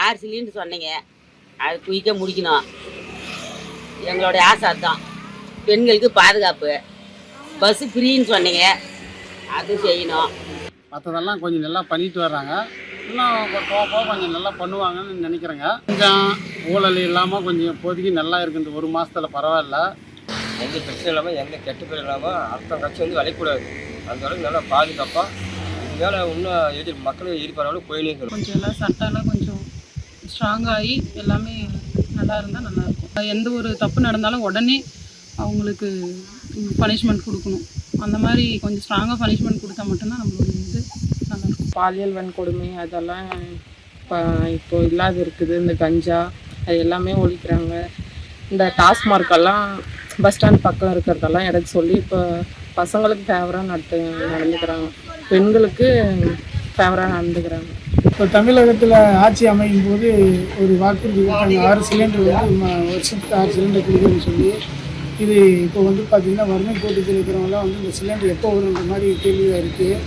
6 cylinder சொன்னீங்க, அது குயிக்காக முடிக்கணும். எங்களுடைய ஆசை அதுதான். பெண்களுக்கு பாதுகாப்பு. பஸ்ஸு ஃப்ரீன்னு சொன்னீங்க, அது செய்யணும். மற்றதெல்லாம் கொஞ்சம் நல்லா பண்ணிட்டு வர்றாங்க. இன்னும் போக போக கொஞ்சம் நல்லா பண்ணுவாங்கன்னு நினைக்கிறேங்க. கொஞ்சம் ஊழல் இல்லாமல் கொஞ்சம் இப்போதைக்கு நல்லா இருக்குது. இந்த 1 மாதத்துல பரவாயில்ல. எந்த பிரச்சனை இல்லாமல் எந்த கெட்ட பேர் இல்லாமல் அடுத்த கட்சி வந்து விளையக்கூடாது. அந்த அளவுக்கு நல்லா பாதுகாப்பாக இது மேலே இன்னும் மக்கள் எதிர்பார்த்தாலும் போயினே இருக்கணும். கொஞ்சம் எல்லாம் சட்டம்லாம் கொஞ்சம் ஸ்ட்ராங்காகி எல்லாமே நல்லா இருந்தால் நல்லாயிருக்கும். எந்த ஒரு தப்பு நடந்தாலும் உடனே அவங்களுக்கு பனிஷ்மெண்ட் கொடுக்கணும். அந்த மாதிரி கொஞ்சம் ஸ்ட்ராங்காக பனிஷ்மெண்ட் கொடுத்தா மட்டும்தான் நம்மளுடைய இது நல்லாயிருக்கும். பாலியல் வன்கொடுமை அதெல்லாம் இப்போ இல்லாத இருக்குது. இந்த கஞ்சா அது எல்லாமே ஒழிக்கிறாங்க. இந்த டாஸ்மார்க்கெல்லாம் பஸ் ஸ்டாண்ட் பக்கம் இருக்கிறதெல்லாம் எடுத்து சொல்லி இப்போ பசங்களுக்கு ஃபேவராக நடந்துக்கிறாங்க, பெண்களுக்கு ஃபேவராக நடந்துக்கிறாங்க. இப்போ தமிழகத்தில் ஆட்சி அமையும் போது ஒரு வாக்குறுதி கொடுத்தாங்க. 6 சிலிண்டர் வந்து வருஷத்துக்கு 6 சிலிண்டர் கொடுக்குறேன்னு சொல்லி. இது இப்போ வந்து பார்த்திங்கன்னா வறுமை கோட்டத்தில் இருக்கிறவங்களாம் வந்து இந்த சிலிண்டர் எப்போ வருன்ற மாதிரி கேள்வியாக இருக்குது.